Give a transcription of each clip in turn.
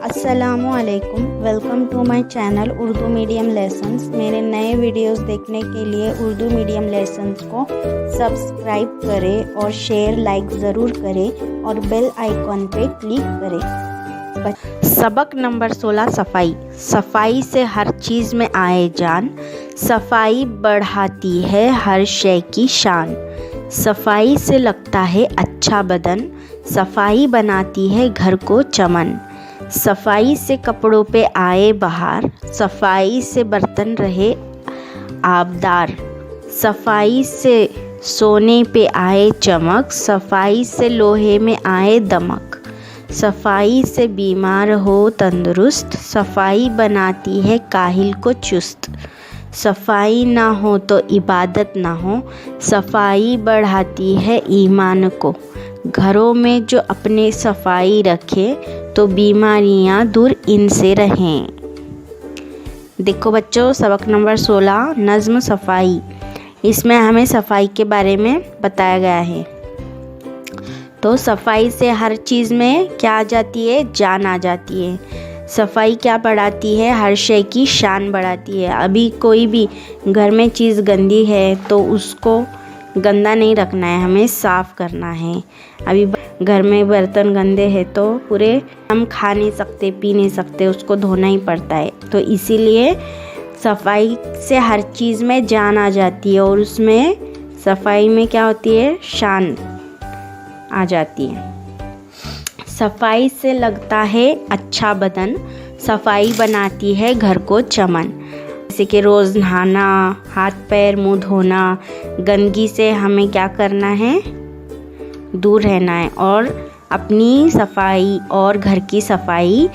अस्सलामुअलैकुम, welcome to my channel Urdu medium lessons. मेरे नए वीडियोस देखने के लिए उर्दू मीडियम लेसन्स को सब्सक्राइब करें और शेयर लाइक ज़रूर करें और बेल आइकॉन पे क्लिक करें। सबक नंबर 16 सफ़ाई। सफ़ाई से हर चीज़ में आए जान, सफ़ाई बढ़ाती है हर शय की शान। सफ़ाई से लगता है अच्छा बदन, सफ़ाई बनाती है घर को चमन। सफ़ाई से कपड़ों पे आए बहार, सफ़ाई से बर्तन रहे आबदार। सफ़ाई से सोने पे आए चमक, सफ़ाई से लोहे में आए दमक। सफ़ाई से बीमार हो तंदुरुस्त, सफ़ाई बनाती है काहिल को चुस्त। सफ़ाई ना हो तो इबादत ना हो, सफ़ाई बढ़ाती है ईमान को। घरों में जो अपने सफ़ाई रखे, तो बीमारियां दूर इनसे रहें। देखो बच्चों, सबक नंबर 16 नज़्म सफ़ाई। इसमें हमें सफ़ाई के बारे में बताया गया है। तो सफ़ाई से हर चीज़ में क्या आ जाती है? जान आ जाती है। सफ़ाई क्या बढ़ाती है? हर शय की शान बढ़ाती है। अभी कोई भी घर में चीज़ गंदी है तो उसको गंदा नहीं रखना है, हमें साफ़ करना है। अभी घर में बर्तन गंदे हैं तो पूरे हम खा नहीं सकते, पी नहीं सकते, उसको धोना ही पड़ता है। तो इसीलिए सफ़ाई से हर चीज़ में जान आ जाती है और उसमें सफ़ाई में क्या होती है? शान आ जाती है। सफ़ाई से लगता है अच्छा बदन, सफ़ाई बनाती है घर को चमन। जैसे कि रोज़ नहाना, हाथ पैर मुंह धोना, गंदगी से हमें क्या करना है? दूर रहना है और अपनी सफ़ाई और घर की सफ़ाई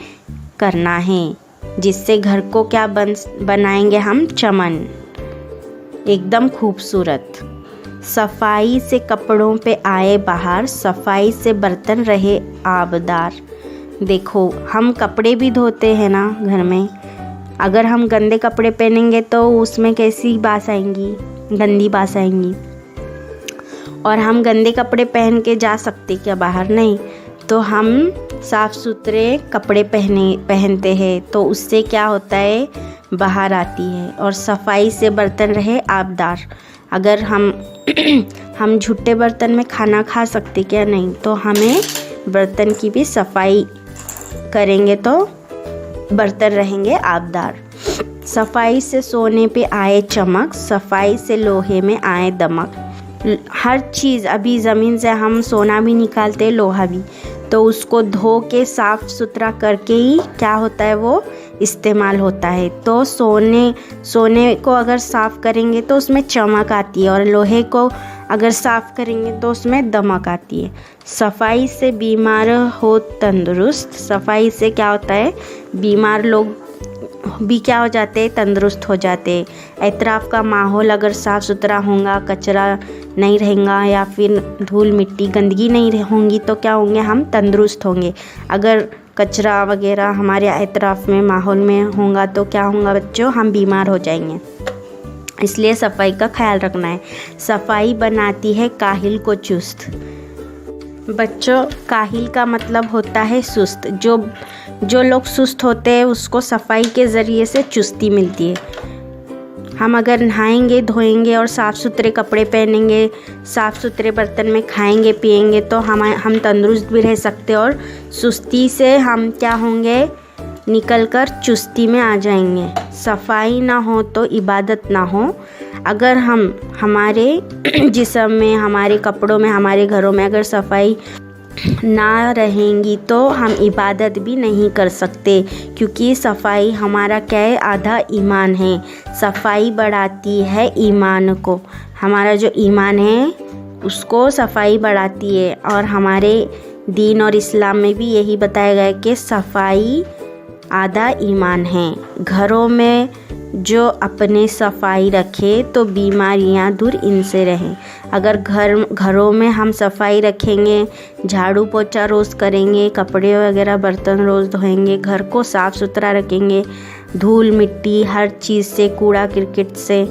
करना है, जिससे घर को क्या बनाएंगे हम? चमन, एकदम खूबसूरत। सफ़ाई से कपड़ों पे आए बहार, सफ़ाई से बर्तन रहे आबदार। देखो, हम कपड़े भी धोते हैं ना घर में। अगर हम गंदे कपड़े पहनेंगे तो उसमें कैसी बास आएंगी? गंदी बास आएंगी। और हम गंदे कपड़े पहन के जा सकते क्या बाहर? नहीं। तो हम साफ़ सुथरे कपड़े पहनते हैं तो उससे क्या होता है? बाहर आती है। और सफ़ाई से बर्तन रहे आबदार। अगर हम झूठे बर्तन में खाना खा सकते क्या? नहीं। तो हमें बर्तन की भी सफ़ाई करेंगे तो बर्तन रहेंगे आबदार। सफ़ाई से सोने पे आए चमक, सफ़ाई से लोहे में आए दमक। हर चीज़, अभी ज़मीन से हम सोना भी निकालते हैं, लोहा भी, तो उसको धो के साफ़ सुथरा करके ही क्या होता है? वो इस्तेमाल होता है। तो सोने को अगर साफ़ करेंगे तो उसमें चमक आती है और लोहे को अगर साफ़ करेंगे तो उसमें दमक आती है। सफ़ाई से बीमार हो तंदुरुस्त, सफ़ाई से क्या होता है? बीमार लोग भी क्या हो जाते हैं? तंदुरुस्त हो जाते हैं। एतराफ़ का माहौल अगर साफ़ सुथरा होगा, कचरा नहीं रहेगा या फिर धूल मिट्टी गंदगी नहीं होंगी तो क्या होंगे? हम तंदुरुस्त होंगे। अगर कचरा वगैरह हमारे एतराफ़ में माहौल में होगा तो क्या होगा बच्चों? हम बीमार हो जाएंगे। इसलिए सफ़ाई का ख्याल रखना है। सफ़ाई बनाती है काहिल को चुस्त। बच्चों, काहिल का मतलब होता है सुस्त। जो लोग सुस्त होते हैं उसको सफ़ाई के ज़रिए से चुस्ती मिलती है। हम अगर नहाएंगे, धोएंगे और साफ़ सुथरे कपड़े पहनेंगे, साफ़ सुथरे बर्तन में खाएंगे पिएंगे तो हम तंदुरुस्त भी रह सकते और सुस्ती से हम क्या होंगे? निकल कर चुस्ती में आ जाएंगे। सफ़ाई ना हो तो इबादत ना हो। अगर हम हमारे जिस्म में, हमारे कपड़ों में, हमारे घरों में अगर सफ़ाई ना रहेंगी तो हम इबादत भी नहीं कर सकते, क्योंकि सफ़ाई हमारा क्या है? आधा ईमान है। सफ़ाई बढ़ाती है ईमान को। हमारा जो ईमान है उसको सफ़ाई बढ़ाती है। और हमारे दीन और इस्लाम में भी यही बताया गया है कि सफ़ाई आधा ईमान है। घरों में जो अपने सफ़ाई रखे तो बीमारियां दूर इनसे रहें। अगर घरों में हम सफ़ाई रखेंगे, झाड़ू पोछा रोज़ करेंगे, कपड़े वगैरह बर्तन रोज़ धोएंगे, घर को साफ़ सुथरा रखेंगे, धूल मिट्टी हर चीज़ से, कूड़ा क्रिकेट से,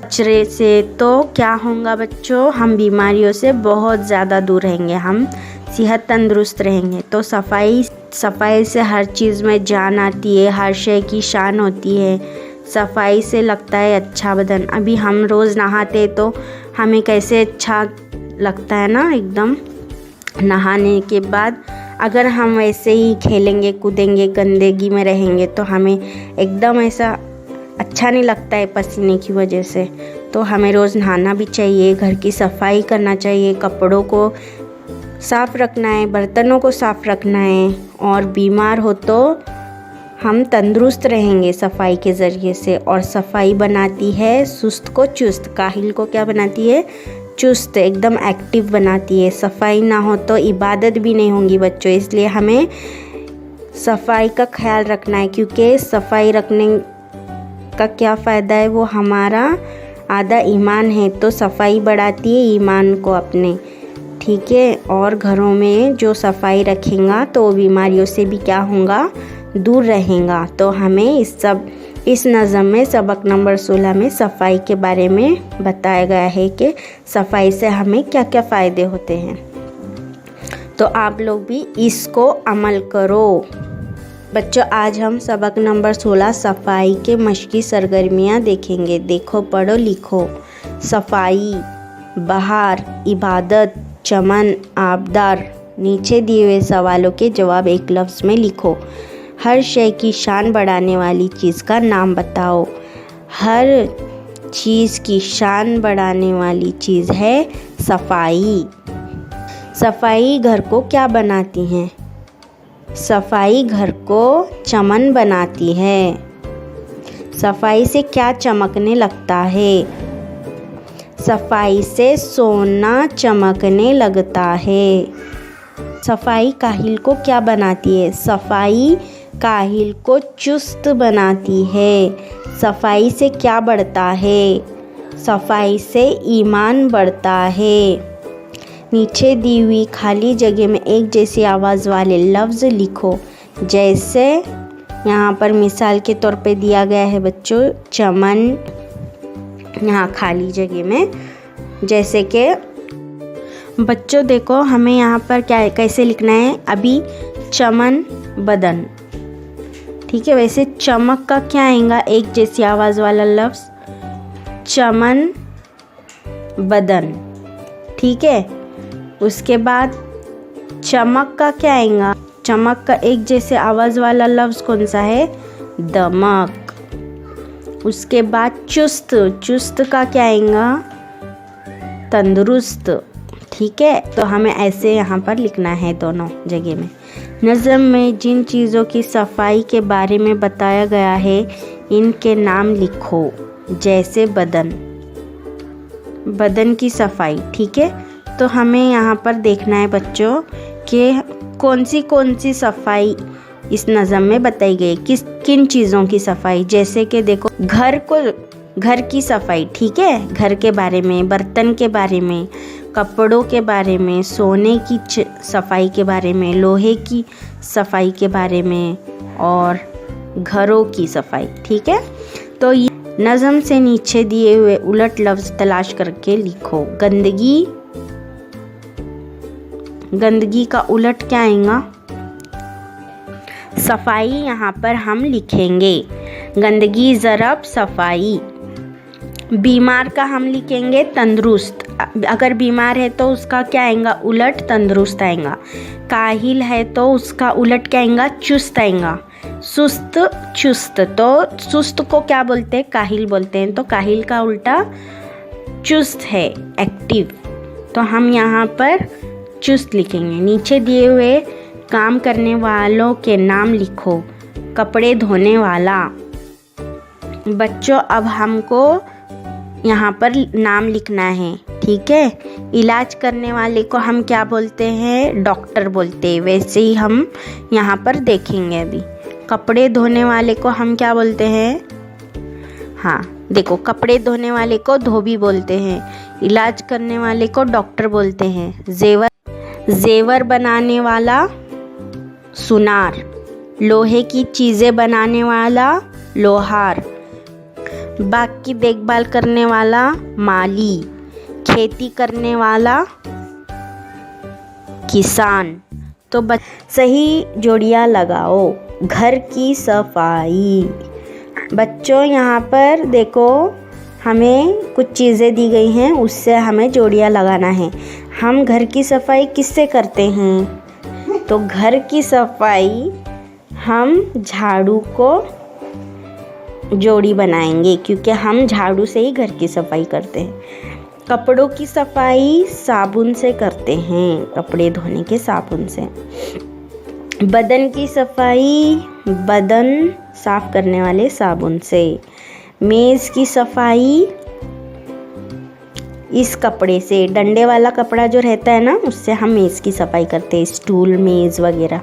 कचरे से, तो क्या होगा बच्चों? हम बीमारियों से बहुत ज़्यादा दूर रहेंगे, हम सेहत तंदुरुस्त रहेंगे। तो सफाई से हर चीज़ में जान आती है, हर शय की शान होती है। सफाई से लगता है अच्छा बदन। अभी हम रोज़ नहाते तो हमें कैसे अच्छा लगता है ना एकदम। नहाने के बाद अगर हम वैसे ही खेलेंगे कूदेंगे गंदगी में रहेंगे तो हमें एकदम ऐसा अच्छा नहीं लगता है पसीने की वजह से। तो हमें रोज़ नहाना भी चाहिए, घर की सफाई करना चाहिए, कपड़ों को साफ़ रखना है, बर्तनों को साफ़ रखना है। और बीमार हो तो हम तंदुरुस्त रहेंगे सफाई के ज़रिए से। और सफाई बनाती है सुस्त को चुस्त, काहिल को क्या बनाती है? चुस्त, एकदम एक्टिव बनाती है। सफाई ना हो तो इबादत भी नहीं होंगी बच्चों। इसलिए हमें सफाई का ख्याल रखना है, क्योंकि सफाई रखने का क्या फ़ायदा है, वो हमारा आधा ईमान है। तो सफाई बढ़ाती है ईमान को अपने, ठीक है। और घरों में जो सफाई रखेगा तो वो बीमारियों से भी क्या होगा? दूर रहेगा। तो हमें इस नज़म में सबक नंबर 16 में सफाई के बारे में बताया गया है कि सफाई से हमें क्या क्या फ़ायदे होते हैं। तो आप लोग भी इसको अमल करो। बच्चों, आज हम सबक नंबर 16 सफाई के मशक़ी सरगर्मियाँ देखेंगे। देखो, पढ़ो, लिखो। सफाई, बहार, इबादत, चमन, आबदार। नीचे दिए हुए सवालों के जवाब एक लफ्ज़ में लिखो। हर शय की शान बढ़ाने वाली चीज़ का नाम बताओ। हर चीज़ की शान बढ़ाने वाली चीज़ है सफाई। सफाई घर को क्या बनाती है? सफाई घर को चमन बनाती है। सफाई से क्या चमकने लगता है? सफाई से सोना चमकने लगता है। सफाई काहिल को क्या बनाती है? सफाई काहिल को चुस्त बनाती है। सफाई से क्या बढ़ता है? सफाई से ईमान बढ़ता है। नीचे दी हुई खाली जगह में एक जैसी आवाज़ वाले लफ्ज़ लिखो। जैसे यहाँ पर मिसाल के तौर पे दिया गया है बच्चों, चमन। यहाँ खाली जगह में जैसे कि बच्चों देखो, हमें यहाँ पर क्या कैसे लिखना है? अभी चमन बदन, ठीक है। वैसे चमक का क्या आएगा? एक जैसी आवाज़ वाला लफ्ज़ चमन बदन, ठीक है। उसके बाद चमक का क्या आएगा? चमक का एक जैसे आवाज़ वाला लफ्ज़ कौन सा है? दमक। उसके बाद चुस्त, चुस्त का क्या आएगा? तंदुरुस्त, ठीक है। तो हमें ऐसे यहाँ पर लिखना है दोनों जगह में। नज़म में जिन चीज़ों की सफाई के बारे में बताया गया है इनके नाम लिखो। जैसे बदन, बदन की सफाई, ठीक है। तो हमें यहाँ पर देखना है बच्चों कि कौन सी सफाई इस नज़म में बताई गई, किन चीज़ों की सफाई। जैसे कि देखो, घर की सफाई, ठीक है, घर के बारे में, बर्तन के बारे में, कपड़ों के बारे में, सोने की सफाई के बारे में, लोहे की सफाई के बारे में और घरों की सफाई, ठीक है। तो ये नज़म से नीचे दिए हुए उलट लफ्ज़ तलाश करके लिखो। गंदगी का उलट क्या आएगा? सफाई। यहाँ पर हम लिखेंगे गंदगी ज़रब सफाई। बीमार का हम लिखेंगे तंदुरुस्त। अगर बीमार है तो उसका क्या आएगा? उलट तंदुरुस्त आएगा। काहिल है तो उसका उलट क्या आएगा? चुस्त आएगा। सुस्त, चुस्त। तो सुस्त को क्या बोलते हैं? काहिल बोलते हैं। तो काहिल का उल्टा चुस्त है, एक्टिव। तो हम यहाँ पर चुस्त लिखेंगे। नीचे दिए हुए काम करने वालों के नाम लिखो। कपड़े धोने वाला। बच्चों, अब हमको यहाँ पर नाम लिखना है, ठीक है। इलाज करने वाले को हम क्या बोलते हैं? डॉक्टर बोलते हैं। वैसे ही हम यहाँ पर देखेंगे अभी। कपड़े धोने वाले को हम क्या बोलते हैं? हाँ, देखो, कपड़े धोने वाले को धोबी बोलते हैं। इलाज करने वाले को डॉक्टर बोलते हैं। जेवर बनाने वाला सुनार। लोहे की चीज़ें बनाने वाला लोहार। बाग की देखभाल करने वाला माली। खेती करने वाला किसान। तो सही जोड़ियाँ लगाओ। घर की सफाई। बच्चों यहाँ पर देखो, हमें कुछ चीज़ें दी गई हैं, उससे हमें जोड़ियाँ लगाना है। हम घर की सफाई किससे करते हैं? तो घर की सफाई हम झाड़ू को जोड़ी बनाएंगे, क्योंकि हम झाड़ू से ही घर की सफाई करते हैं। कपड़ों की सफाई साबुन से करते हैं, कपड़े धोने के साबुन से। बदन की सफाई बदन साफ करने वाले साबुन से। मेज़ की सफाई इस कपड़े से, डंडे वाला कपड़ा जो रहता है ना, उससे हम मेज़ की सफाई करते हैं, स्टूल मेज़ वगैरह।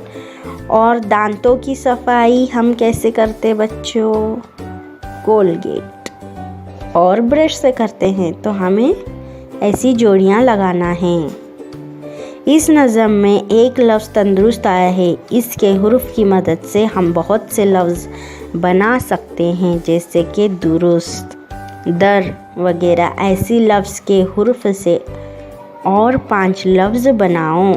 और दांतों की सफाई हम कैसे करते बच्चों? कोलगेट और ब्रश से करते हैं। तो हमें ऐसी जोड़ियाँ लगाना है। इस नज़म में एक लफ्ज़ तंदुरुस्त आया है। इसके हुर्फ की मदद से हम बहुत से लफ्ज़ बना सकते हैं, जैसे कि दुरुस्त, दर वगैरह। ऐसी लफ्ज़ के हुर्फ से और 5 लफ्ज़ बनाओ।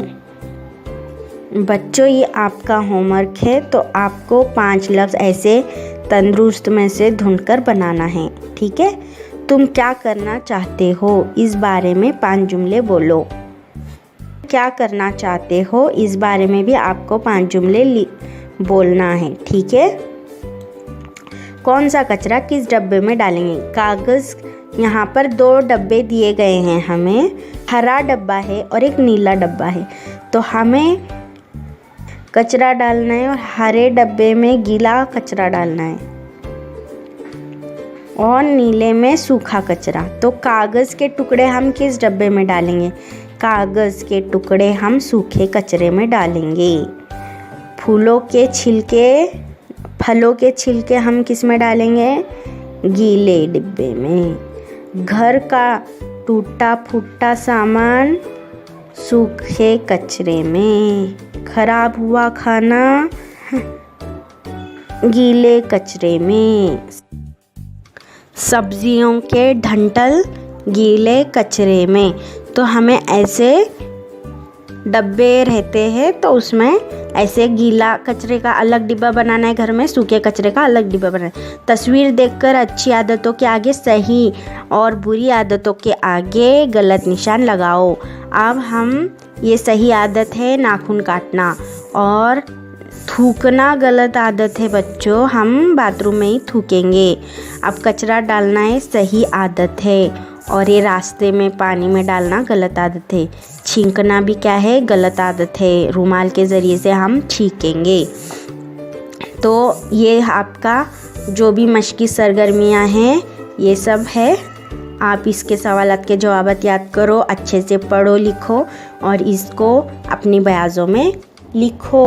बच्चों, ये आपका होमवर्क है, तो आपको 5 लफ्ज़ ऐसे तंदुरुस्त में से ढूंढकर बनाना है, ठीक है? तुम क्या करना चाहते हो, इस बारे में 5 जुमले बोलो। क्या करना चाहते हो, इस बारे में भी आपको 5 जुमले बोलना है, ठीक है? कौन सा कचरा किस डब्बे में डालेंगे? कागज़, यहाँ पर 2 डब्बे दिए गए हैं हमें, हरा डब्बा है और एक नीला डब्बा है। तो हमें कचरा डालना है और हरे डब्बे में गीला कचरा डालना है और नीले में सूखा कचरा। तो कागज़ के टुकड़े हम किस डब्बे में डालेंगे? कागज़ के टुकड़े हम सूखे कचरे में डालेंगे। फलों के छिलके हम किस में डालेंगे? गीले डिब्बे में। घर का टूटा फूटा सामान सूखे कचरे में। खराब हुआ खाना गीले कचरे में। सब्जियों के डंठल गीले कचरे में। तो हमें ऐसे डब्बे रहते हैं, तो उसमें ऐसे गीला कचरे का अलग डिब्बा बनाना है, घर में सूखे कचरे का अलग डिब्बा बनाना है। तस्वीर देखकर अच्छी आदतों के आगे सही और बुरी आदतों के आगे गलत निशान लगाओ। अब हम, ये सही आदत है नाखून काटना, और थूकना गलत आदत है बच्चों, हम बाथरूम में ही थूकेंगे। अब कचरा डालना है, सही आदत है, और ये रास्ते में पानी में डालना गलत आदत है। छींकना भी क्या है? गलत आदत है, रुमाल के ज़रिए से हम छींकेंगे। तो ये आपका जो भी मश्की सरगर्मियाँ हैं, ये सब है। आप इसके सवालात के जवाबात याद करो, अच्छे से पढ़ो लिखो और इसको अपनी बयाज़ों में लिखो।